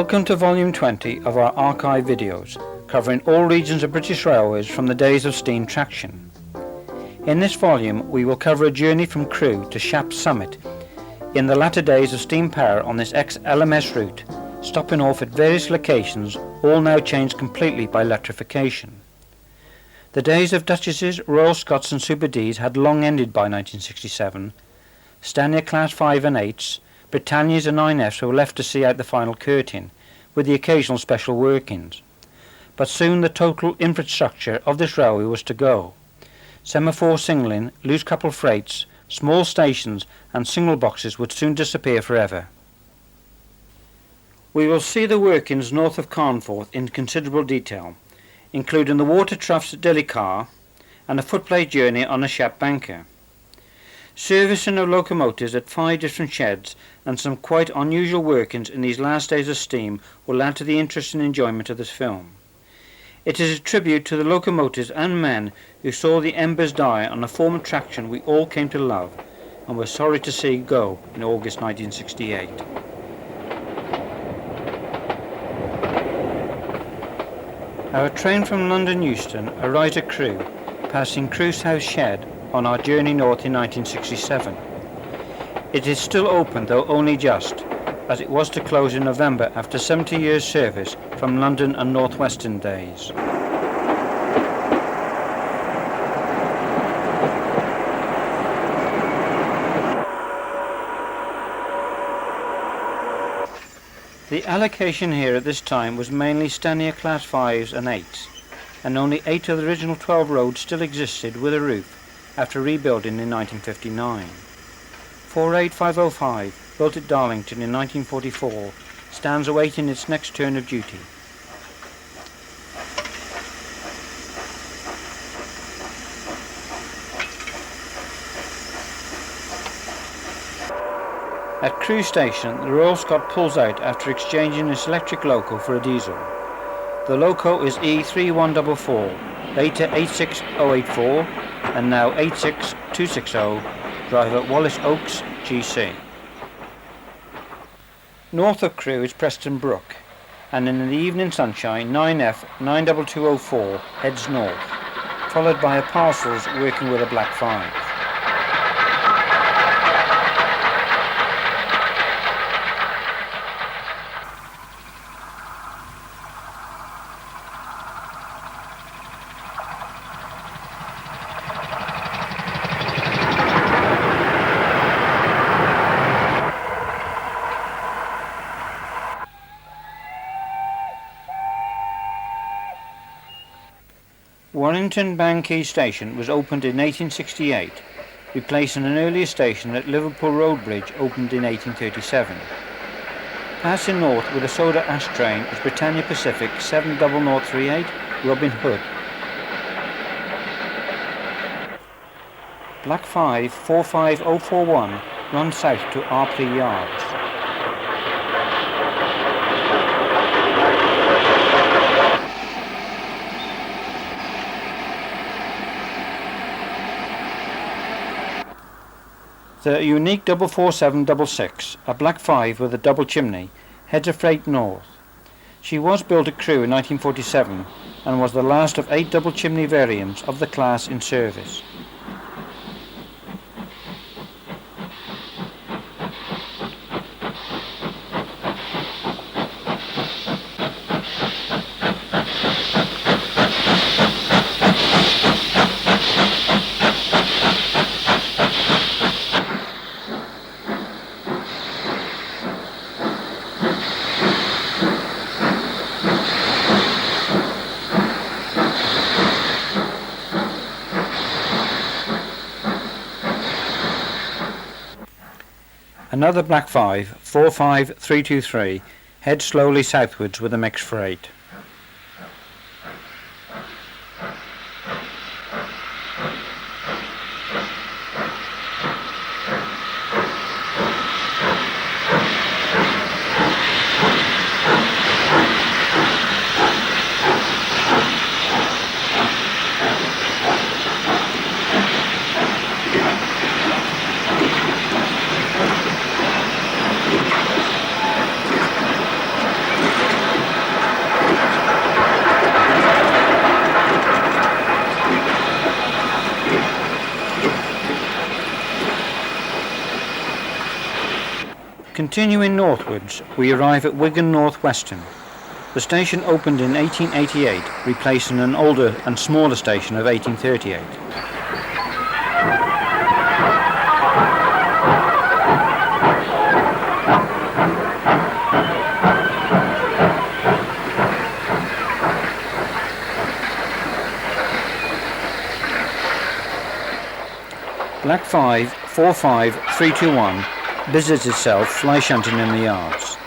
Welcome to Volume 20 of our archive videos, covering all regions of British Railways from the days of steam traction. In this volume we will cover a journey from Crewe to Shap summit in the latter days of steam power on this ex-LMS route, stopping off at various locations, all now changed completely by electrification. The days of Duchesses, Royal Scots and Super Ds had long ended by 1967. Stania Class 5 and 8s, Britannias and 9Fs were left to see out the final curtain, with the occasional special workings. But soon the total infrastructure of this railway was to go. Semaphore signalling, loose couple freights, small stations and signal boxes would soon disappear forever. We will see the workings north of Carnforth in considerable detail, including the water troughs at Dillicar and a footplate journey on a Shap banker. Servicing of locomotives at 5 different sheds and some quite unusual workings in these last days of steam will add to the interest and enjoyment of this film. It is a tribute to the locomotives and men who saw the embers die on a form of traction we all came to love and were sorry to see go in August 1968. Our train from London Euston arrived at Crewe, passing Crewe's House Shed on our journey north in 1967. It is still open, though only just, as it was to close in November after 70 years service from London and North Western days. The allocation here at this time was mainly Stania Class 5s and 8s, and only 8 of the original 12 roads still existed with a roof after rebuilding in 1959. 48505, built at Darlington in 1944, stands awaiting its next turn of duty. At Crewe Station, the Royal Scot pulls out after exchanging its electric loco for a diesel. The loco is E3144, later 86084, and now 86260, driver Wallace Oakes, GC. North of Crewe is Preston Brook, and in the evening sunshine 9F 92204 heads north, followed by a parcels working with a Black 5. Warrington Banquay Station was opened in 1868, replacing an earlier station at Liverpool Road Bridge opened in 1837. Passing north with a soda ash train is Britannia Pacific 70038 Robin Hood. Black 5 45041 runs south to Arpley Yards. The unique 44766, a Black 5 with a double chimney, heads a freight north. She was built at Crewe in 1947 and was the last of 8 double chimney variants of the class in service. Another Black 5, 45323, heads slowly southwards with a mixed freight. Continuing northwards, we arrive at Wigan North Western. The station opened in 1888, replacing an older and smaller station of 1838. Black 5 45321 busies itself fly shunting in the yards.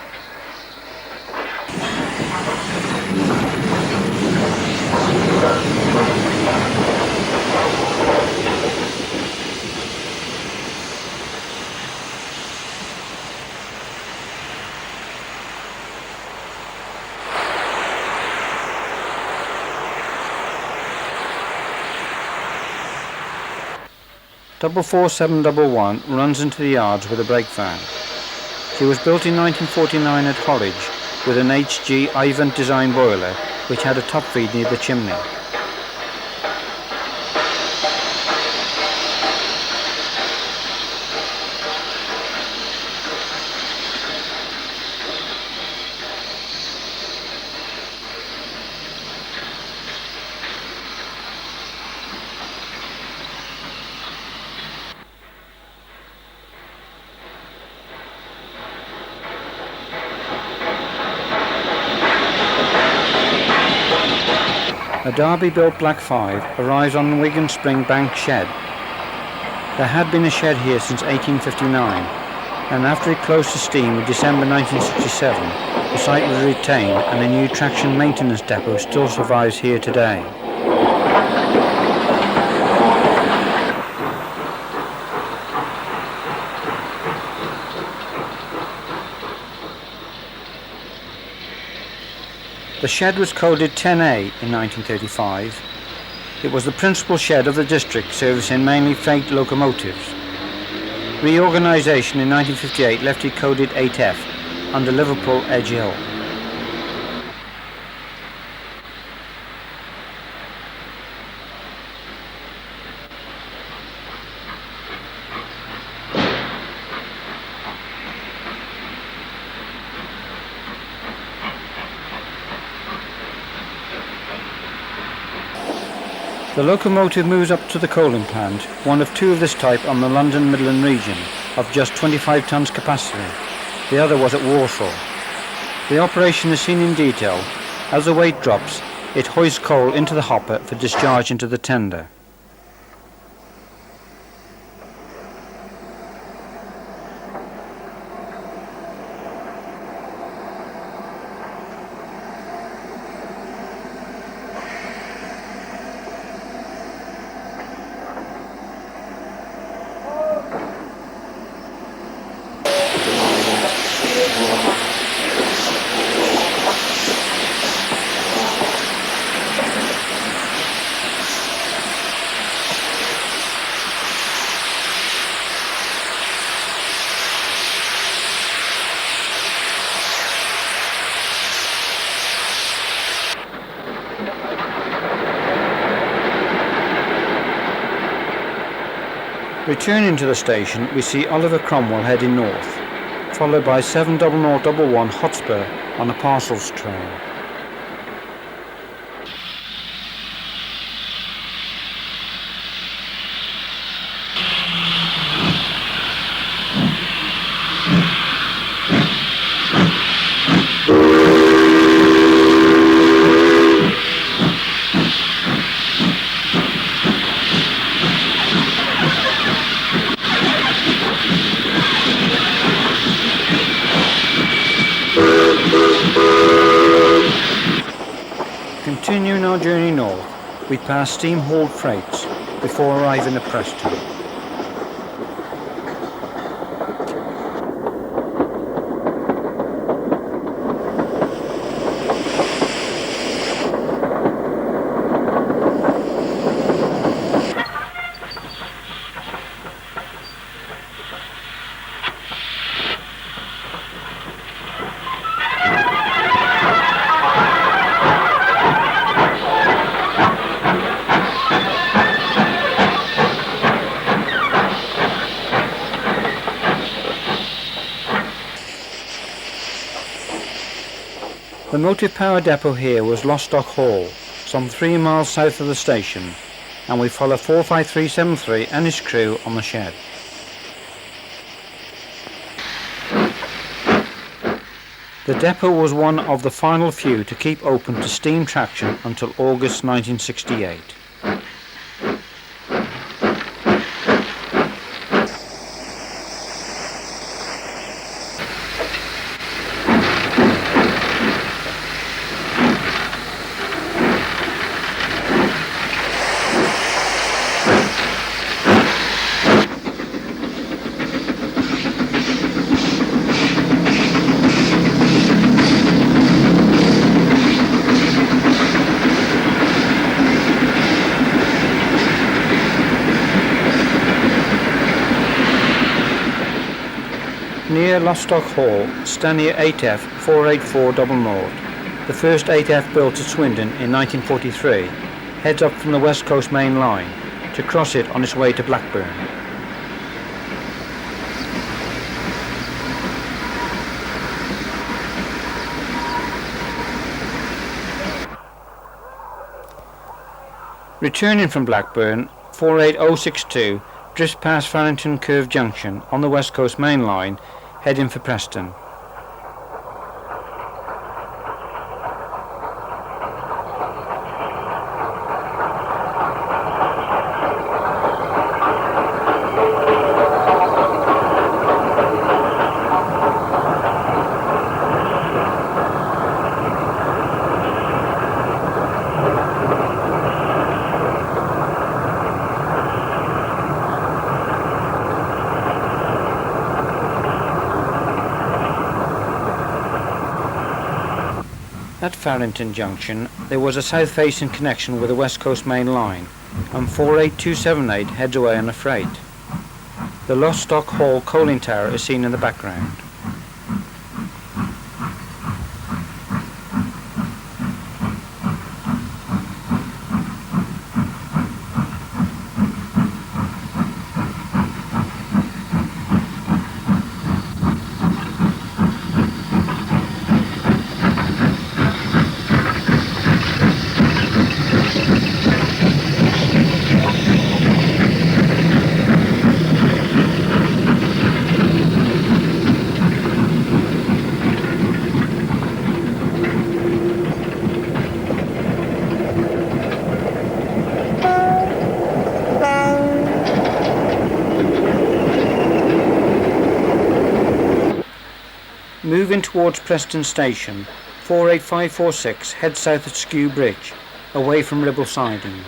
Double 4711 runs into the yards with a brake van. She was built in 1949 at Holwich with an HG Ivant design boiler which had a top feed near the chimney. A Derby-built Black 5 arrives on the Wigan Spring Bank shed. There had been a shed here since 1859, and after it closed to steam in December 1967, the site was retained and a new traction maintenance depot still survives here today. The shed was coded 10A in 1935. It was the principal shed of the district, servicing mainly freight locomotives. Reorganisation in 1958 left it coded 8F under Liverpool Edge Hill. The locomotive moves up to the coaling plant, one of two of this type on the London Midland region, of just 25 tons capacity. The other was at Warsaw. The operation is seen in detail. As the weight drops, it hoists coal into the hopper for discharge into the tender. Returning to the station, we see Oliver Cromwell heading north, followed by 70011 Hotspur on a parcels train. Continuing our journey north, we pass steam-hauled freights before arriving at Preston. The motive power depot here was Lostock Hall, some 3 miles south of the station, and we follow 45373 and his crew on the shed. The depot was one of the final few to keep open to steam traction until August 1968. Near Lostock Hall, Stanier 8F 48400, the first 8F built at Swindon in 1943, heads up from the West Coast Main Line to cross it on its way to Blackburn. Returning from Blackburn, 48062 drifts past Farrington Curve Junction on the West Coast Main Line, heading for Preston. At Farrington Junction, there was a south-facing connection with the West Coast Main Line, and 48278 heads away on a freight. The Lostock Hall coaling tower is seen in the background. Moving towards Preston Station, 48546 heads south at Skew Bridge, away from Ribble Sidings.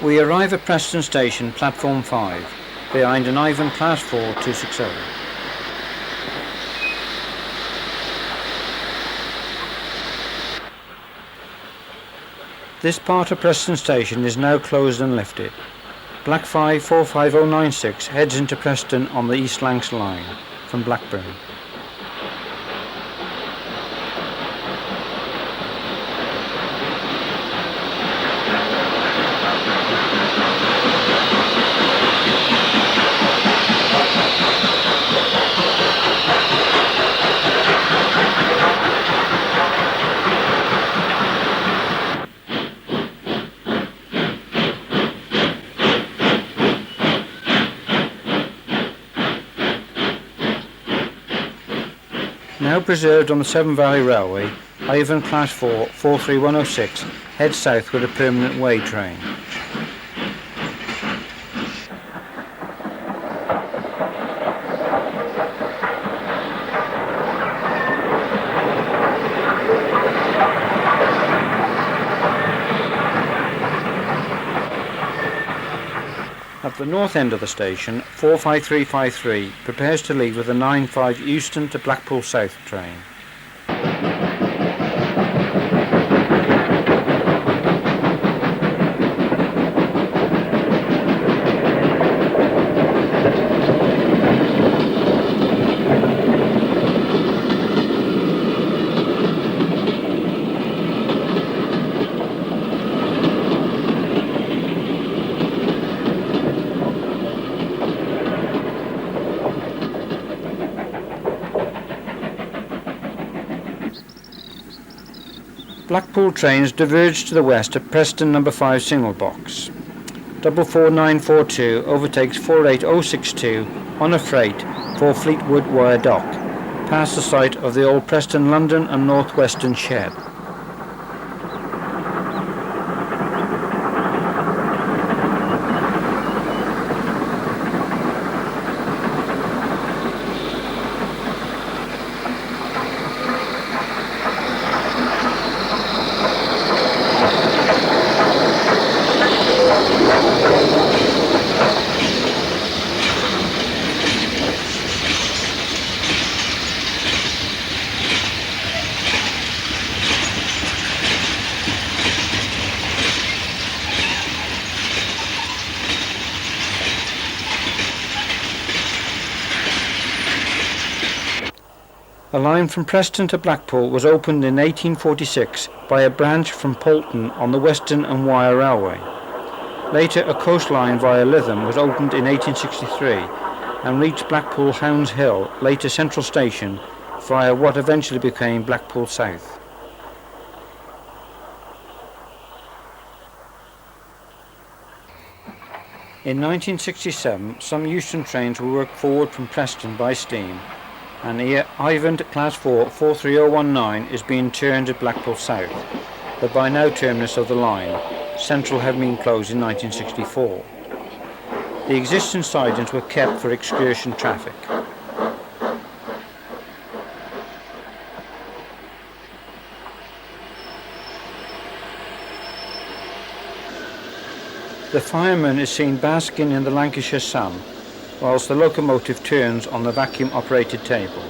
We arrive at Preston Station, platform 5, behind an Ivan Class 4 260. This part of Preston Station is now closed and lifted. Black 5 45096 heads into Preston on the East Lancs line from Blackburn. Now preserved on the Severn Valley Railway, Ivan Class 4 43106 heads south with a permanent way train. At the north end of the station, 45353 prepares to leave with the 95 Euston to Blackpool South train. Blackpool trains diverge to the west at Preston No. 5 signal box. 44942 overtakes 48062 on a freight for Fleetwood Wire Dock, past the site of the old Preston London and North Western shed. A line from Preston to Blackpool was opened in 1846 by a branch from Poulton on the Western and Wyre Railway. Later a coastline via Lytham was opened in 1863 and reached Blackpool Hounds Hill, later Central Station, via what eventually became Blackpool South. In 1967 some Euston trains were worked forward from Preston by steam, and the Ivand Class 4 43019 is being turned at Blackpool South, the by now terminus of the line, Central having been closed in 1964. The existing sidings were kept for excursion traffic. The fireman is seen basking in the Lancashire sun, whilst the locomotive turns on the vacuum-operated table.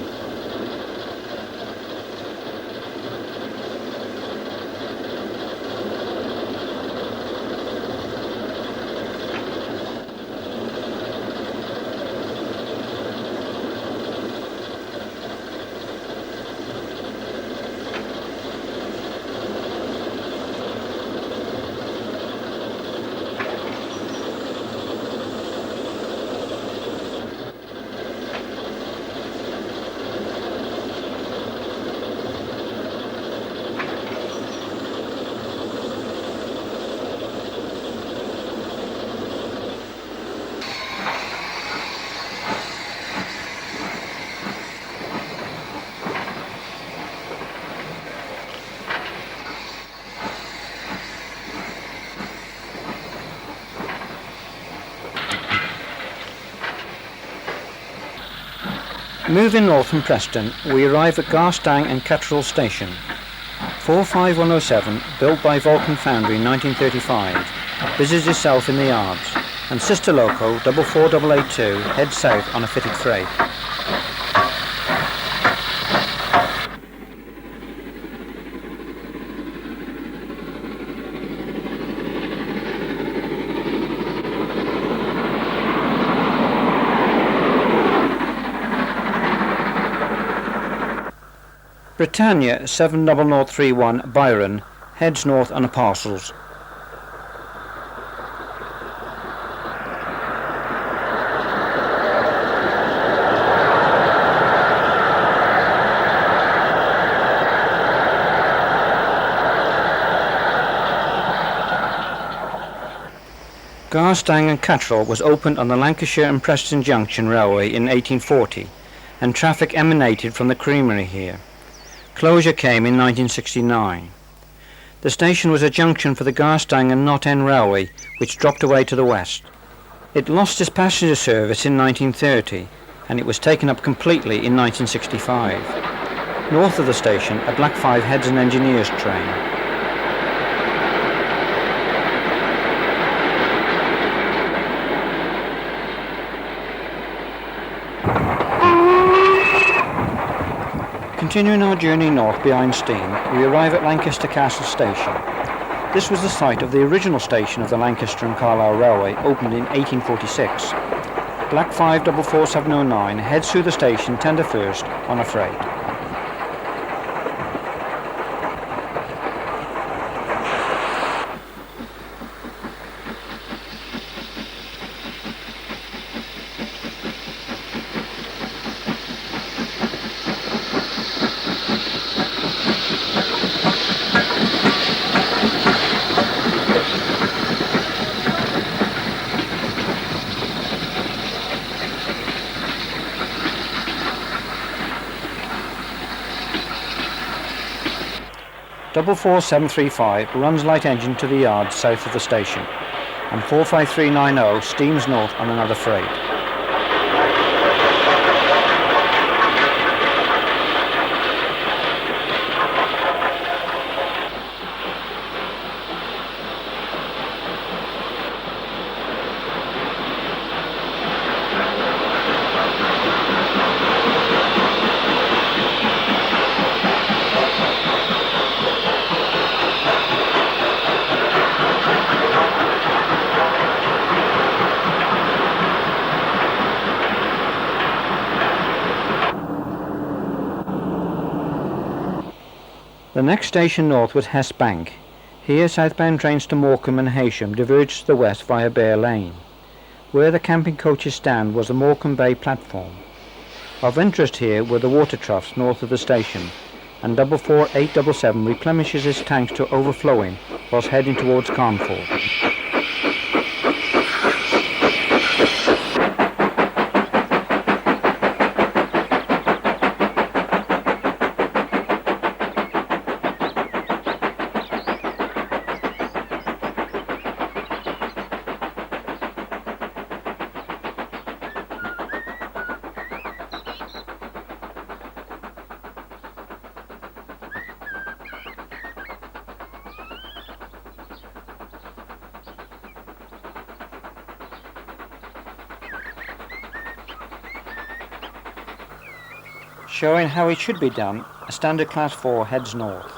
Moving north from Preston, we arrive at Garstang and Cutterell Station. 45107, built by Vulcan Foundry in 1935, busies itself in the yards, and sister loco 44882 heads south on a fitted freight. Britannia 70031 Byron heads north on a parcels. Garstang and Cutterell was opened on the Lancashire and Preston Junction Railway in 1840, and traffic emanated from the creamery here. Closure came in 1969. The station was a junction for the Garstang and Knott End Railway, which dropped away to the west. It lost its passenger service in 1930, and it was taken up completely in 1965. North of the station, a Black 5 Heads and Engineers train. Continuing our journey north behind steam, we arrive at Lancaster Castle Station. This was the site of the original station of the Lancaster and Carlisle Railway, opened in 1846. Black 5 44709 heads through the station tender first on a freight. 44735 runs light engine to the yard south of the station, and 45390 steams north on another freight. The next station north was Hess Bank. Here southbound trains to Morecambe and Heysham diverged to the west via Bear Lane. Where the camping coaches stand was the Morecambe Bay platform. Of interest here were the water troughs north of the station, and 44877 replenishes its tanks to overflowing whilst heading towards Carnforth. Showing how it should be done, a standard class 4 heads north.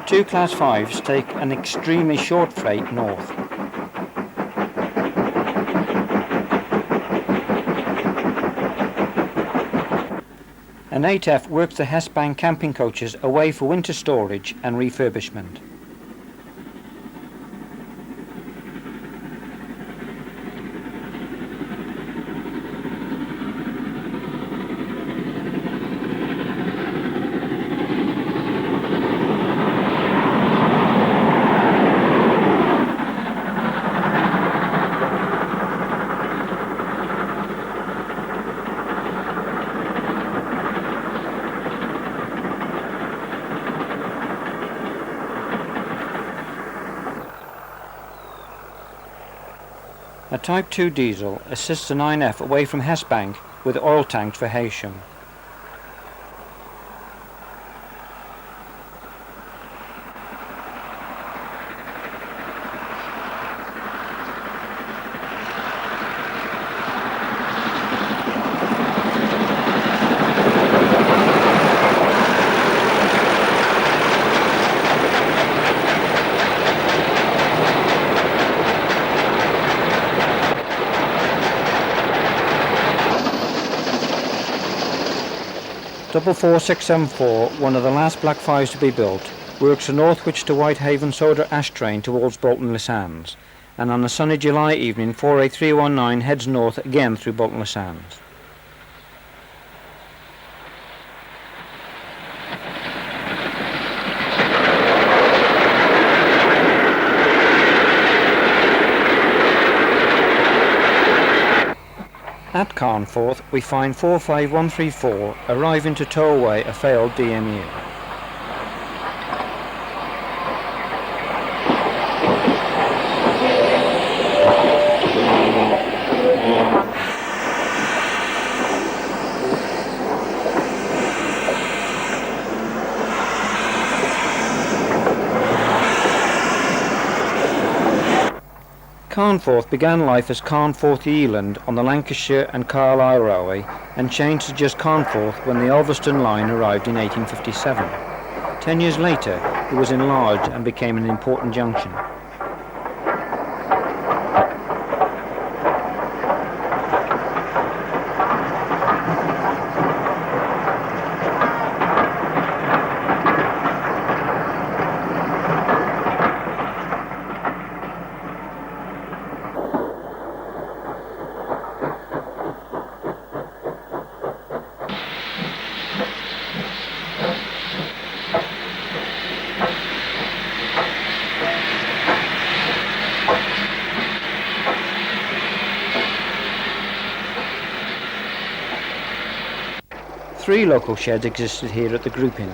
Two Class 5s take an extremely short freight north. An 8F works the Hess Bank camping coaches away for winter storage and refurbishment. A Type 2 diesel assists the 9F away from Hess Bank with oil tanks for Heysham. Double 4674, one of the last Black 5s to be built, works the Northwich to Whitehaven Soda Ash train towards Bolton-le-Sands, and on a sunny July evening 48319 heads north again through Bolton-le-Sands. At Carnforth, we find 45134 arriving to tow away a failed DMU. Carnforth began life as Carnforth Eland on the Lancashire and Carlisle Railway and changed to just Carnforth when the Ulverston line arrived in 1857. 10 years later it was enlarged and became an important junction. Three local sheds existed here at the grouping.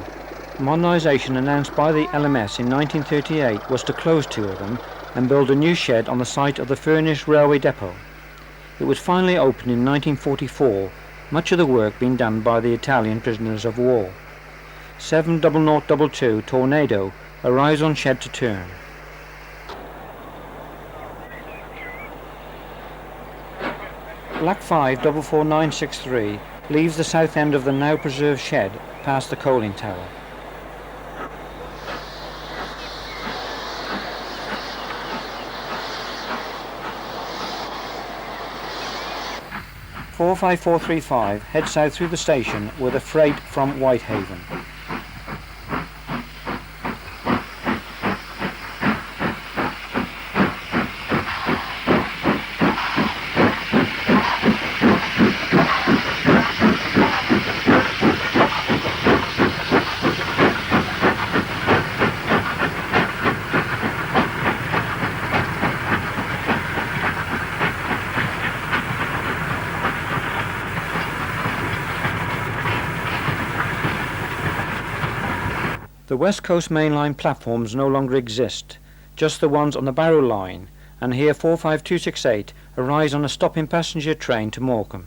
Modernisation announced by the LMS in 1938 was to close two of them and build a new shed on the site of the Furniss Railway Depot. It was finally opened in 1944, much of the work being done by the Italian prisoners of war. 70022 Tornado arrives on shed to turn. Black 5 44963 leaves the south end of the now preserved shed past the coaling tower. "45435 heads south through the station with a freight from Whitehaven. The West Coast Main Line platforms no longer exist, just the ones on the Barrow Line, and here 45268 arrives on a stopping passenger train to Morecambe.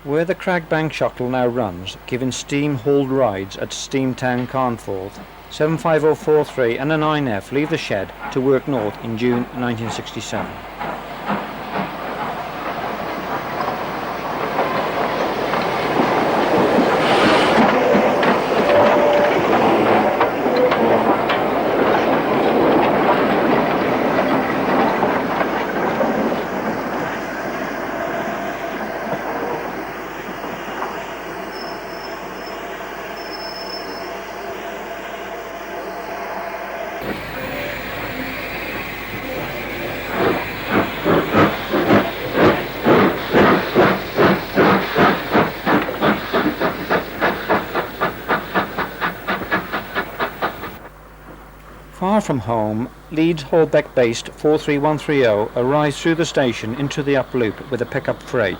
Where the Cragbank shuttle now runs, giving steam-hauled rides at Steamtown Carnforth, 75043 and a 9F leave the shed to work north in June 1967. Far from home, Leeds Holbeck-based 43130 arrives through the station into the up loop with a pickup freight.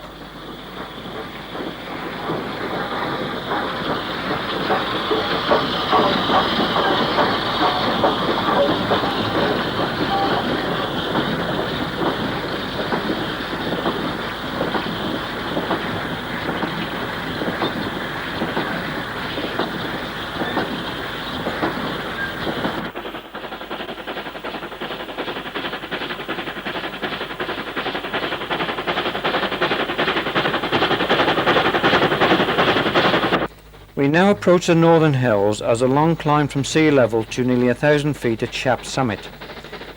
We now approach the northern hills as a long climb from sea level to nearly 1,000 feet at Shap summit.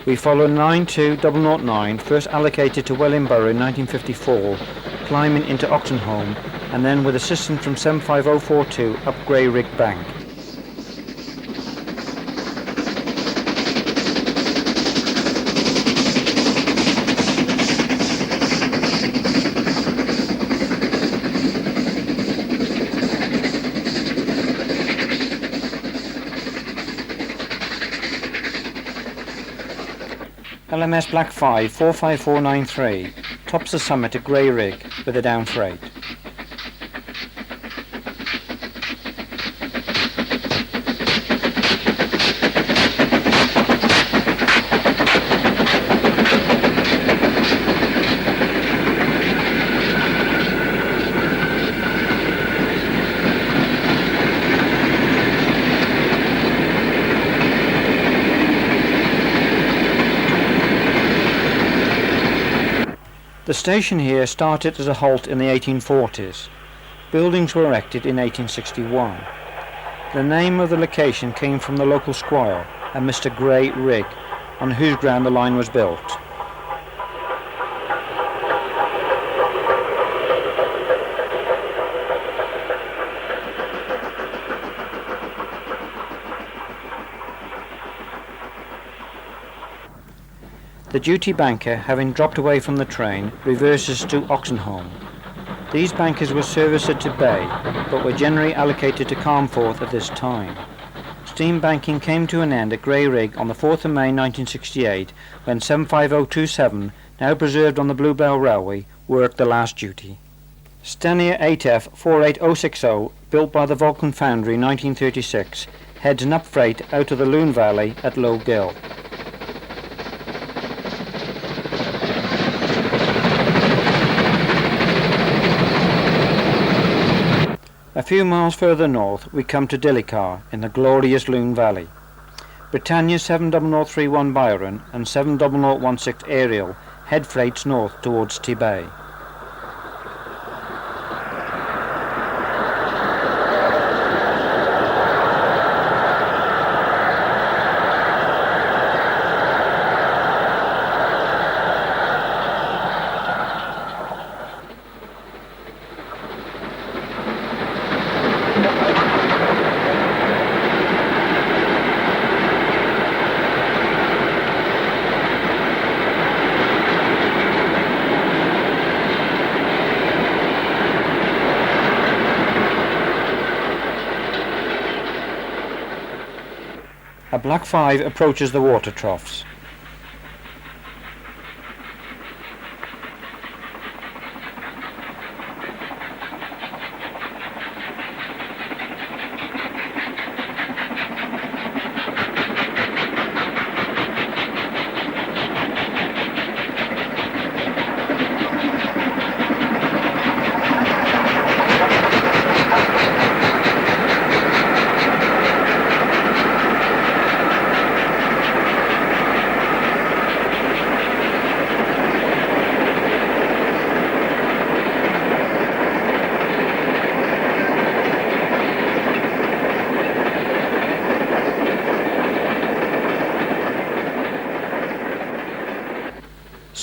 We follow 92009, first allocated to Wellingborough in 1954, climbing into Oxenholme, and then with assistance from 75042 up Grey Rig Bank. LMS Black 5 45493 tops the summit at Grey Rig with a down freight. The station here started as a halt in the 1840s. Buildings were erected in 1861. The name of the location came from the local squire, a Mr. Grey Rig, on whose ground the line was built. The duty banker, having dropped away from the train, reverses to Oxenholme. These bankers were serviced at Tibet, but were generally allocated to Carnforth at this time. Steam banking came to an end at Grey Rig on the 4th of May 1968 when 75027, now preserved on the Bluebell Railway, worked the last duty. Stenier 8F 48060, built by the Vulcan Foundry in 1936, heads Nup freight out of the Loon Valley at Low Gill. A few miles further north we come to Dillicar in the glorious Loon Valley. Britannia 70031 Byron and 70016 Ariel head freights north towards Tibet. A Black 5 approaches the water troughs.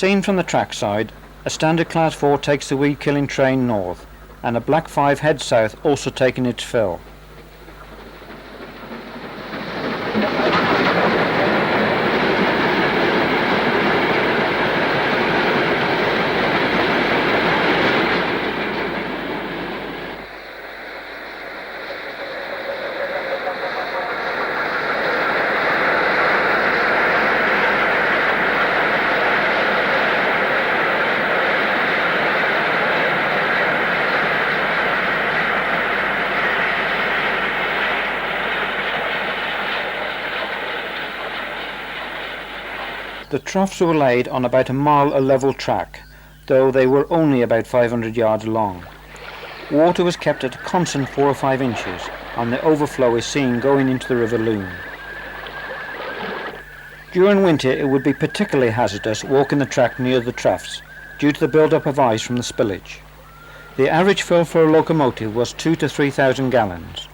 Seen from the trackside, a standard Class 4 takes the weed-killing train north, and a Black 5 heads south, also taking its fill. The troughs were laid on about a mile of level track, though they were only about 500 yards long. Water was kept at a constant 4 or 5 inches, and the overflow is seen going into the River Loon. During winter it would be particularly hazardous walking the track near the troughs, due to the build-up of ice from the spillage. The average fill for a locomotive was 2,000 to 3,000 gallons.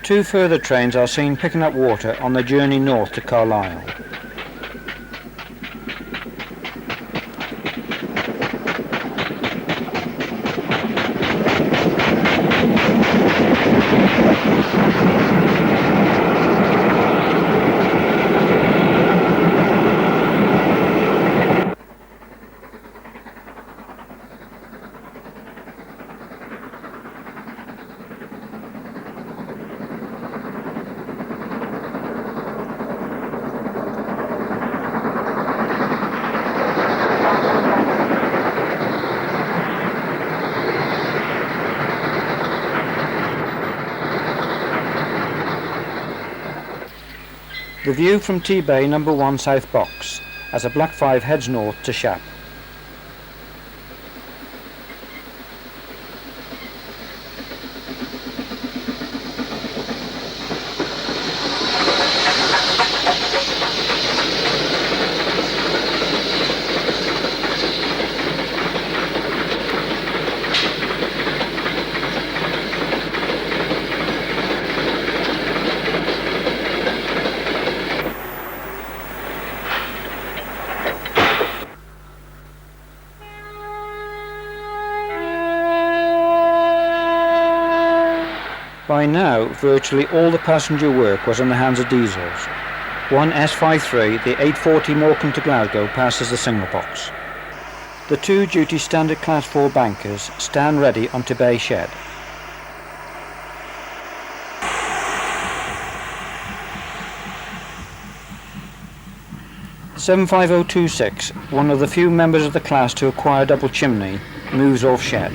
Two further trains are seen picking up water on their journey north to Carlisle. The view from T-Bay number 1 South Box as a Black 5 heads north to Shap. By now, virtually all the passenger work was in the hands of diesels. One S53, the 840 Morecambe to Glasgow, passes the signal box. The two duty standard class 4 bankers stand ready on Tebay shed. "75026, one of the few members of the class to acquire double chimney, moves off shed.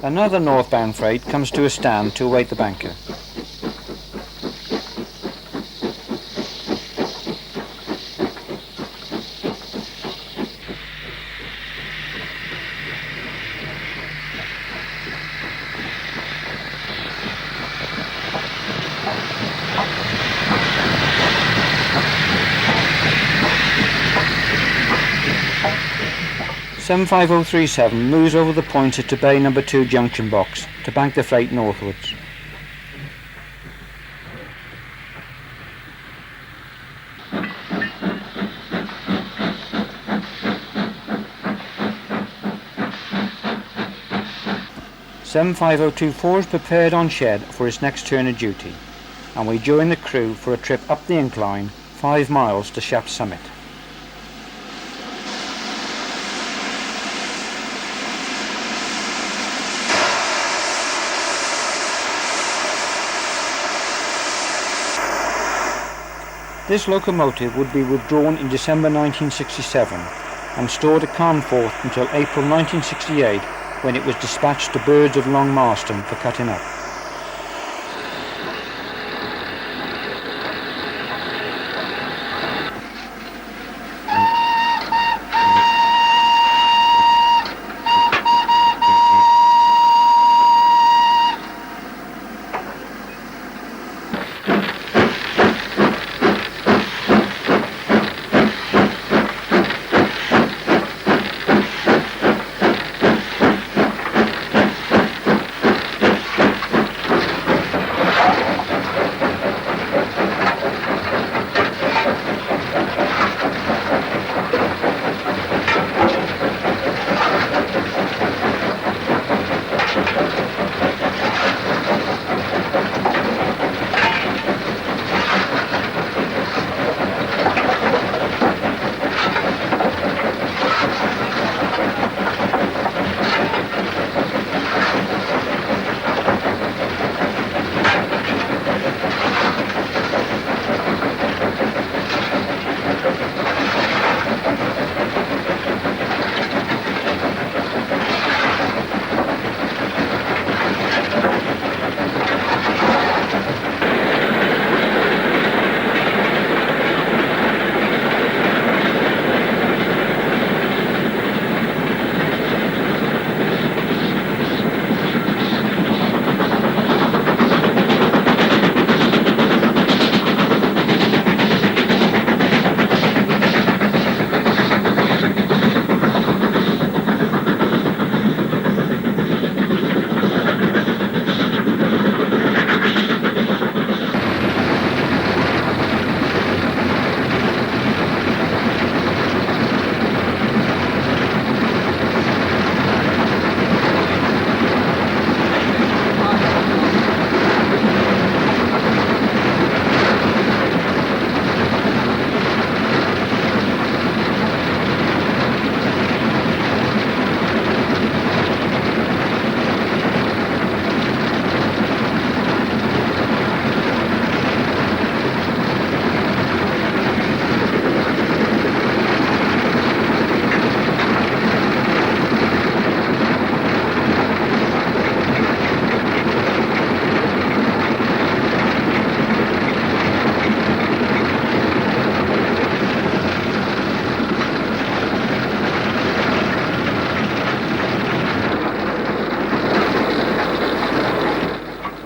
Another northbound freight comes to a stand to await the banker. "75037 moves over the points at Tebay number 2 junction box to bank the freight northwards. "75024 is prepared on shed for its next turn of duty, and we join the crew for a trip up the incline 5 miles to Shap summit. This locomotive would be withdrawn in December 1967 and stored at Carnforth until April 1968, when it was dispatched to Birds of Long Marston for cutting up.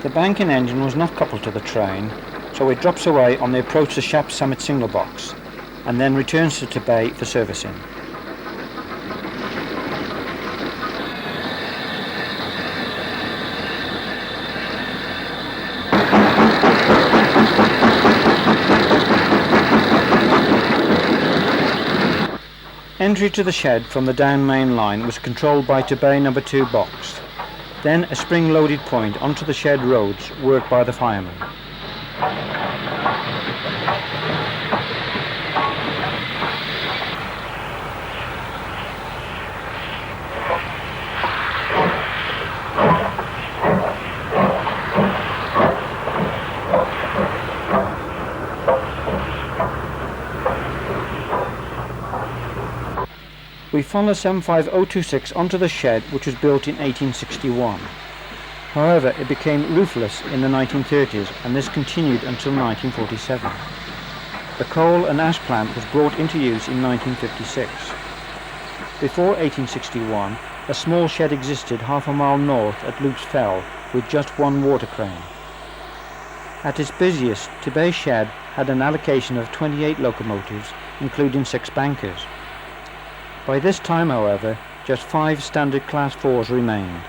The banking engine was not coupled to the train, so it drops away on the approach to Shap Summit signal box and then returns to Tebay for servicing. Entry to the shed from the down main line was controlled by to bay number 2 box. Then a spring-loaded point onto the shed roads worked by the firemen. We follow 75026 onto the shed, which was built in 1861. However, it became roofless in the 1930s, and this continued until 1947. The coal and ash plant was brought into use in 1956. Before 1861, a small shed existed half a mile north at Loops Fell with just one water crane. At its busiest, Tibet shed had an allocation of 28 locomotives, including 6 bankers. By this time, however, just 5 standard Class 4s remained.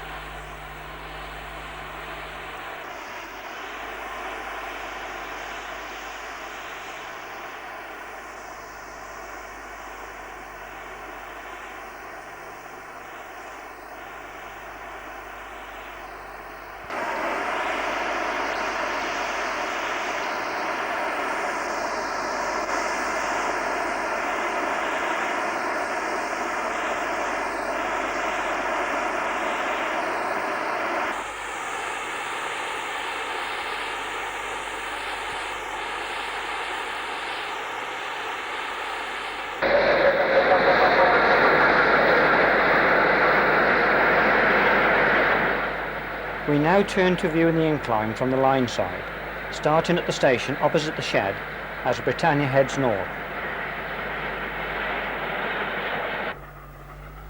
We now turn to viewing the incline from the line side, starting at the station opposite the shed as Britannia heads north.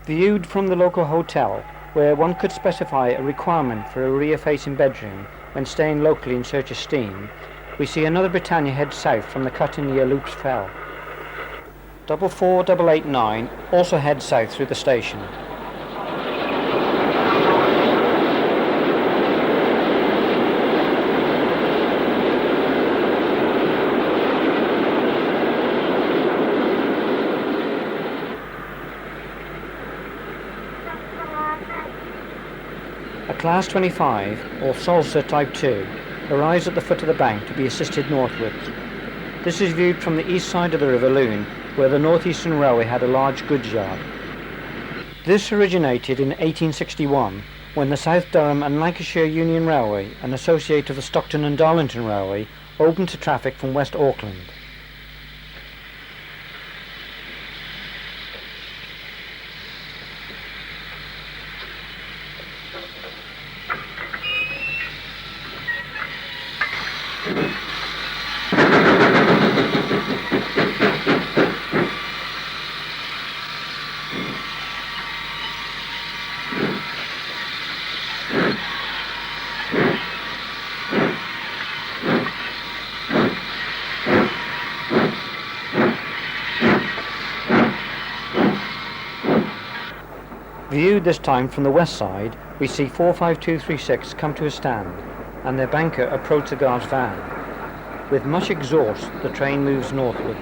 Viewed from the local hotel, where one could specify a requirement for a rear-facing bedroom when staying locally in search of steam, we see another Britannia head south from the cutting near Loops Fell. 44889 also heads south through the station. A Class 25, or Salsa Type 2, arrives at the foot of the bank to be assisted northwards. This is viewed from the east side of the River Lune, where the North Eastern Railway had a large goods yard. This originated in 1861, when the South Durham and Lancashire Union Railway, an associate of the Stockton and Darlington Railway, opened to traffic from West Auckland. Viewed this time from the west side, we see 45236 come to a stand, and their banker approach the guard's van. With much exhaust, the train moves northwards.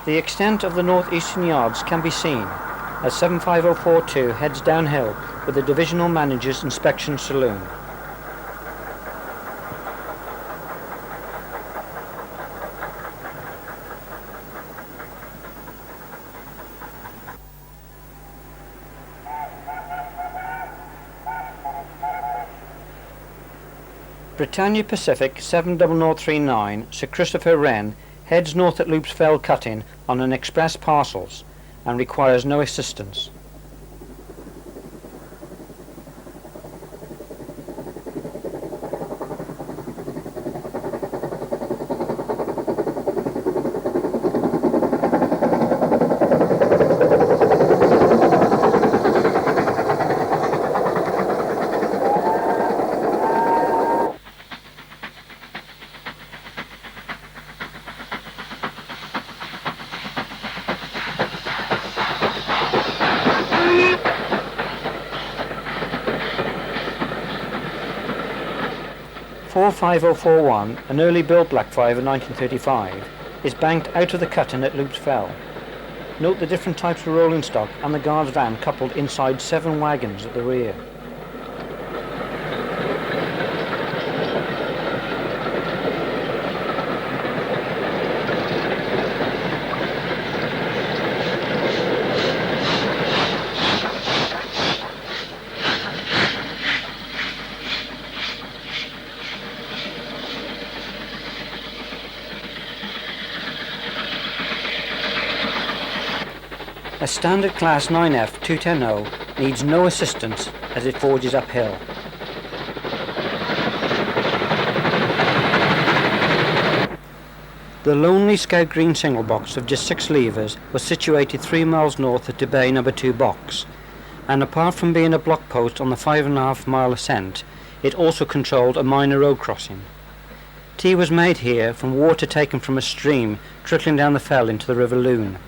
The extent of the northeastern yards can be seen as 75042 heads downhill with the Divisional Manager's inspection saloon. Britannia Pacific 70039 Sir Christopher Wren heads north at Loops Fell Cutting on an express parcels and requires no assistance. .45041, an early built Black 5 in 1935, is banked out of the cutting at Loops Fell. Note the different types of rolling stock and the guard's van coupled inside 7 wagons at the rear. A standard class 9F 210 needs no assistance as it forges uphill. The lonely Scout Green single box of just 6 levers was situated 3 miles north of Bay No. 2 box, and apart from being a block post on the 5.5 mile ascent, it also controlled a minor road crossing. Tea was made here from water taken from a stream trickling down the fell into the River Loon.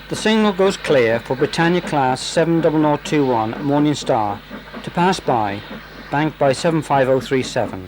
The signal goes clear for Britannia class 70021 Morning Star to pass by, banked by 75037.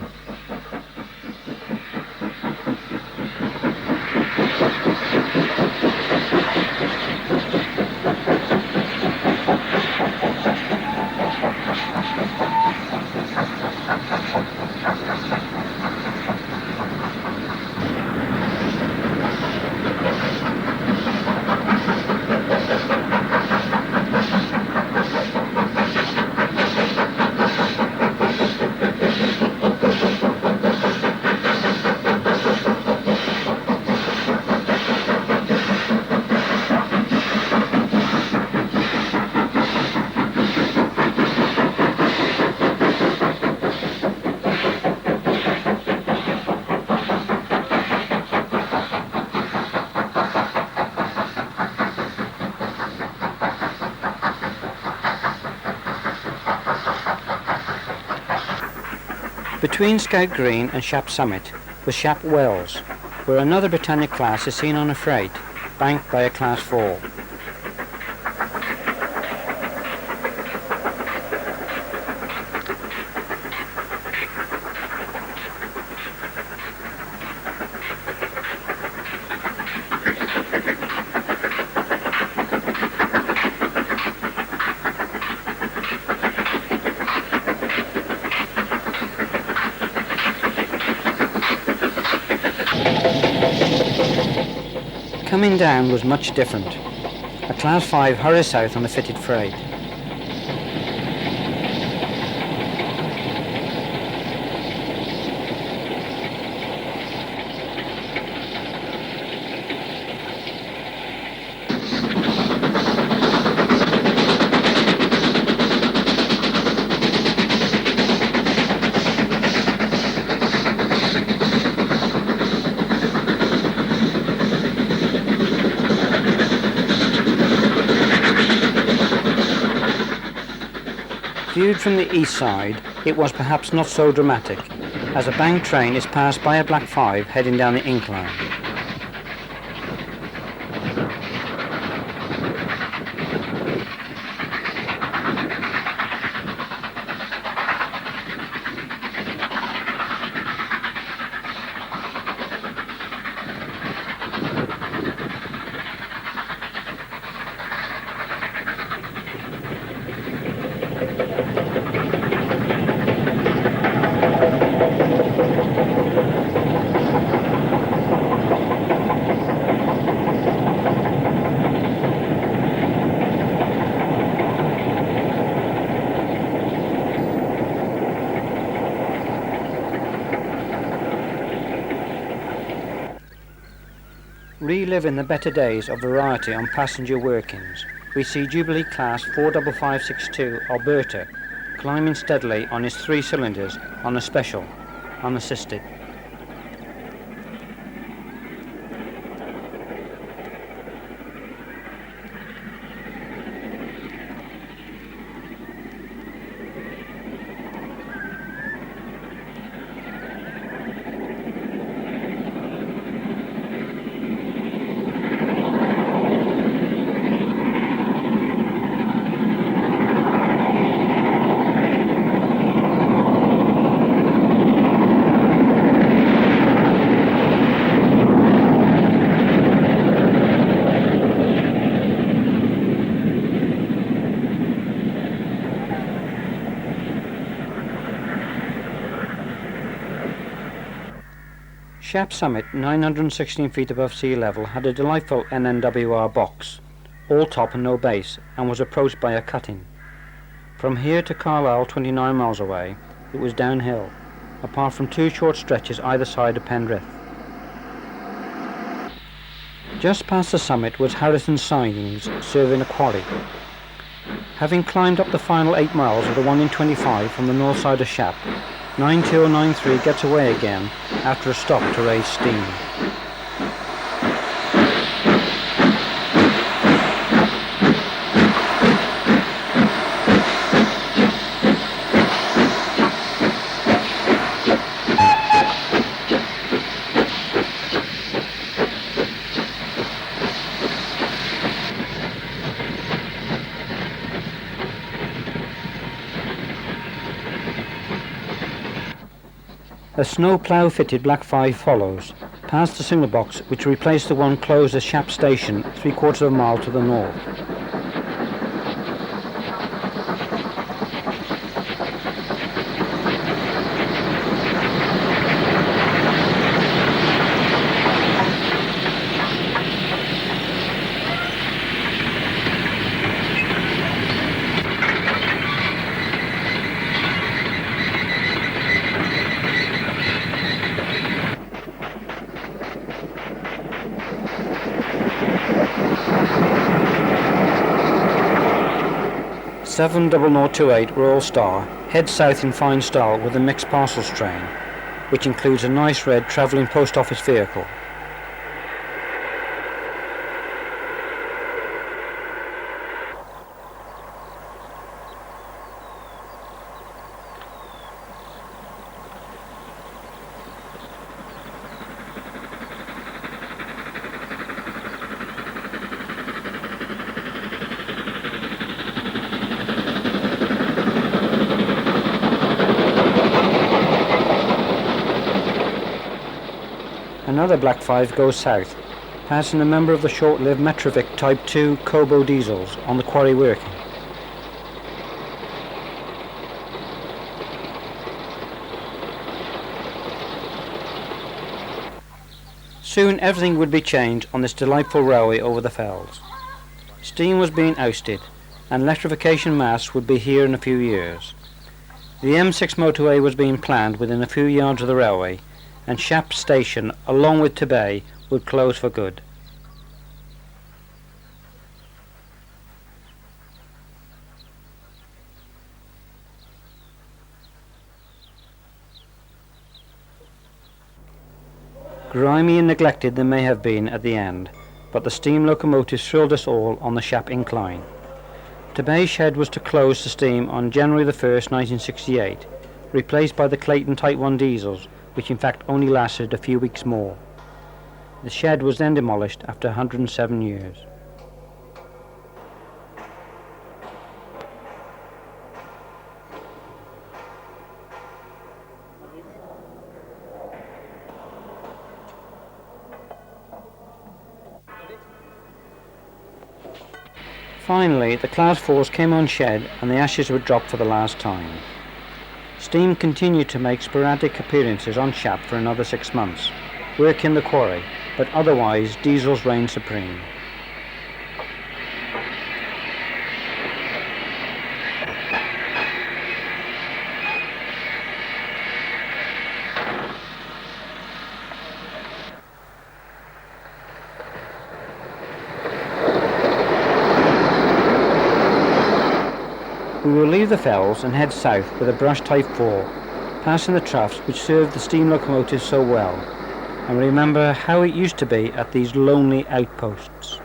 Between Scout Green and Shap Summit was Shap Wells, where another Britannia class is seen on a freight, banked by a class 4. Coming down was much different. A Class 5 hurries south on a fitted freight. Viewed from the east side, it was perhaps not so dramatic, as a banked train is passed by a Black 5 heading down the incline. Reliving the better days of variety on passenger workings, we see Jubilee Class 45562 Alberta climbing steadily on his 3 cylinders on a special, unassisted. Shap summit, 916 feet above sea level, had a delightful NNWR box, all top and no base, and was approached by a cutting. From here to Carlisle, 29 miles away, it was downhill, apart from 2 short stretches either side of Penrith. Just past the summit was Harrison's Sidings, serving a quarry. Having climbed up the final 8 miles of the 1 in 25 from the north side of Shap, 9293 gets away again after a stop to raise steam. A snow-plough fitted Black 5 follows, past the signal box which replaced the one closed at Shap Station 3/4 of a mile to the north. Seven 0028 Royal Star heads south in fine style with a mixed parcels train, which includes a nice red travelling post office vehicle. Another Black 5 goes south, passing a member of the short-lived Metrovic Type 2 Kobo diesels on the quarry working. Soon everything would be changed on this delightful railway over the fells. Steam was being ousted, and electrification masts would be here in a few years. The M6 motorway was being planned within a few yards of the railway, and Shap Station, along with Tebay, would close for good. Grimy and neglected they may have been at the end, but the steam locomotives thrilled us all on the Shap incline. Tebay shed was to close to steam on January the 1st, 1968, replaced by the Clayton Type 1 diesels, which in fact only lasted a few weeks more. The shed was then demolished after 107 years. Finally, the Class 4s came on shed and the ashes were dropped for the last time. Steam continued to make sporadic appearances on Shap for another 6 months, work in the quarry, but otherwise diesels reigned supreme. We will leave the fells and head south with a brush type 4, passing the troughs which served the steam locomotives so well, and remember how it used to be at these lonely outposts.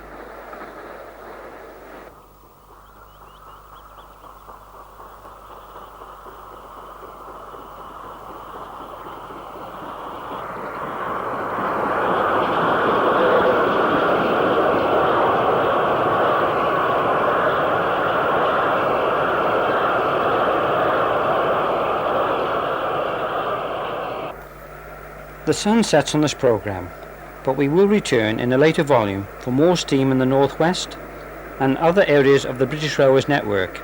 The sun sets on this programme, but we will return in a later volume for more steam in the northwest and other areas of the British Railways network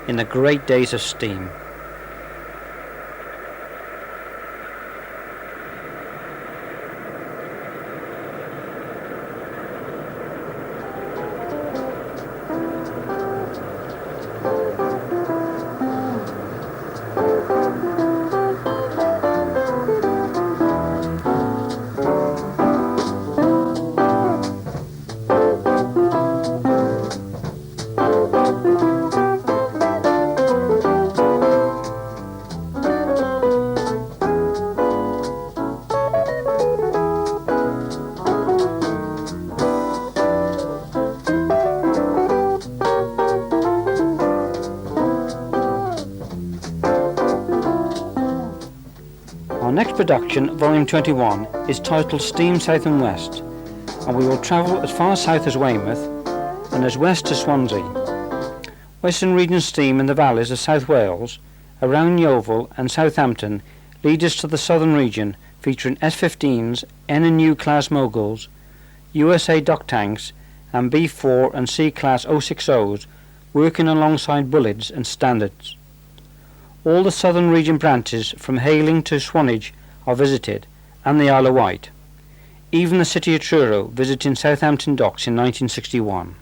in the great days of steam. Our next production, Volume 21, is titled Steam South and West, and we will travel as far south as Weymouth and as west to Swansea. Western Region steam in the valleys of South Wales, around Yeovil and Southampton lead us to the southern region, featuring S-15s, N and U class moguls, USA dock tanks and B4 and C class 060s working alongside bullets and standards. All the southern region branches from Hayling to Swanage are visited, and the Isle of Wight. Even the city of Truro visiting Southampton docks in 1961.